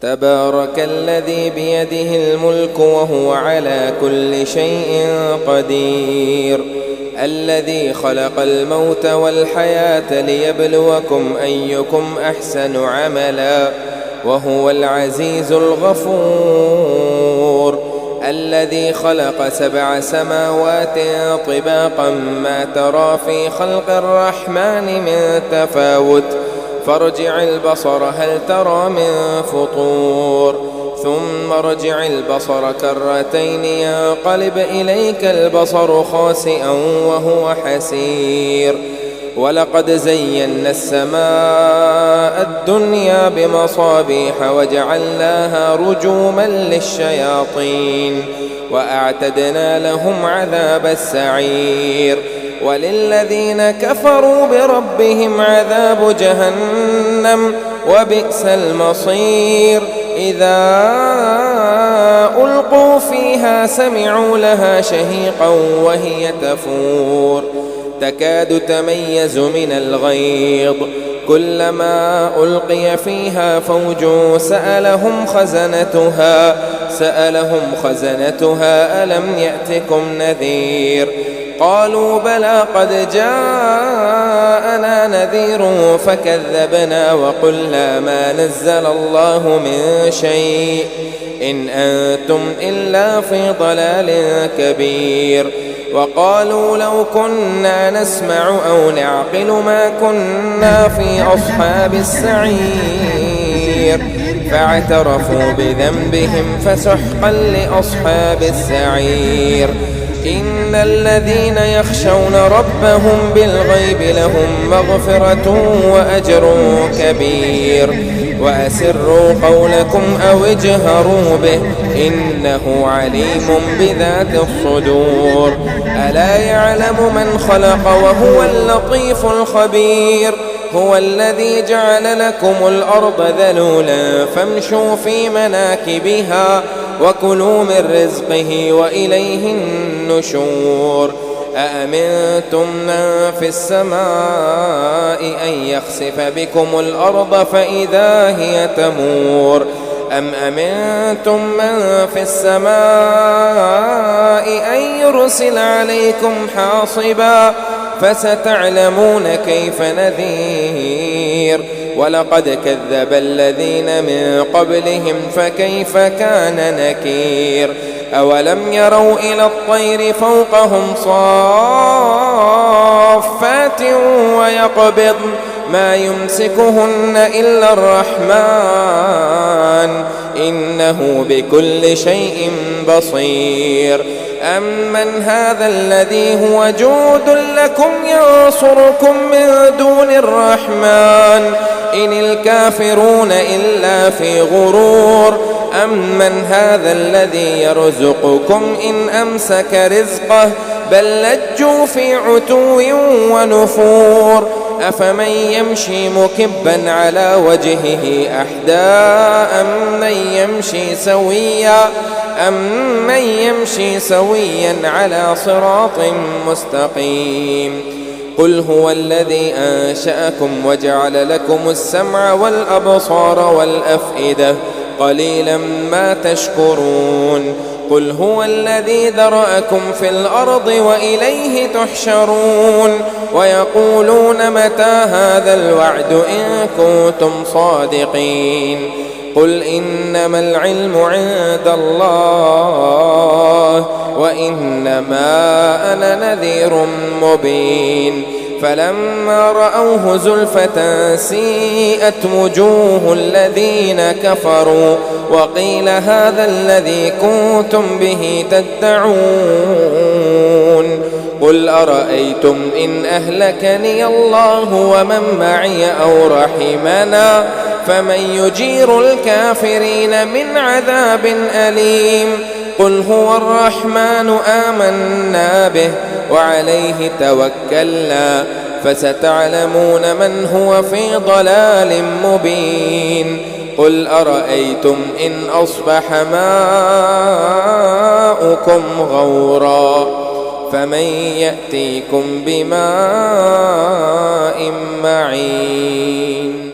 تبارك الذي بيده الملك وهو على كل شيء قدير، الذي خلق الموت والحياة ليبلوكم أيكم أحسن عملا وهو العزيز الغفور، الذي خلق 7 سماوات طباقا ما ترى في خلق الرحمن من تفاوت فارجع البصر هل ترى من فطور ثم ارجع البصر كرتين ينقلب إليك البصر خاسئا وهو حسير. ولقد زينا السماء الدنيا بمصابيح وجعلناها رجوما للشياطين وأعتدنا لهم عذاب السعير. وللذين كفروا بربهم عذاب جهنم وبئس المصير. إذا ألقوا فيها سمعوا لها شهيقا وهي تفور تكاد تميز من الغيظ كلما ألقي فيها فوج سألهم خزنتها ألم يأتكم نذير قالوا بلى قد جاءنا نذير فكذبنا وقلنا ما نزل الله من شيء إن أنتم إلا في ضلال كبير. وقالوا لو كنا نسمع أو نعقل ما كنا في أصحاب السعير فاعترفوا بذنبهم فسحقا لأصحاب السعير. إن الذين يخشون ربهم بالغيب لهم مغفرة وأجر كبير. وأسروا قولكم أو اجهروا به إنه عليم بذات الصدور. ألا يعلم من خلق وهو اللطيف الخبير. هو الذي جعل لكم الأرض ذلولا فامشوا في مناكبها وكلوا من رزقه وإليه النشور. أأمنتم من في السماء أن يخسف بكم الأرض فإذا هي تمور أم أمنتم من في السماء أن يرسل عليكم حاصبا فستعلمون كيف نذير. ولقد كذب الذين من قبلهم فكيف كان نكير. أولم يروا إلى الطير فوقهم صافات ويقبض ما يمسكهن إلا الرحمن إنه بكل شيء بصير. أمن هذا الذي هو جود لكم ينصركم من دون الرحمن إن الكافرون إلا في غرور. أمن هذا الذي يرزقكم إن أمسك رزقه بل لجوا في عتو ونفور. أفمن يمشي مكبا على وجهه أحدى أمن يمشي سويا على صراط مستقيم. قل هو الذي أنشأكم وجعل لكم السمع والأبصار والأفئدة قليلا ما تشكرون. قل هو الذي ذرأكم في الأرض وإليه تحشرون. ويقولون متى هذا الوعد إن كنتم صادقين. قل إنما العلم عند الله وإنما أنا نذير مبين. فلما رأوه زلفة سيئت وجوه الذين كفروا وقيل هذا الذي كنتم به تدعون. قل أرأيتم إن أهلكني الله ومن معي أو رحمنا فمن يجير الكافرين من عذاب أليم. قل هو الرحمن آمنا به وعليه توكلنا فستعلمون من هو في ضلال مبين. قل أرأيتم إن أصبح ماؤكم غورا فمن يأتيكم بماء معين.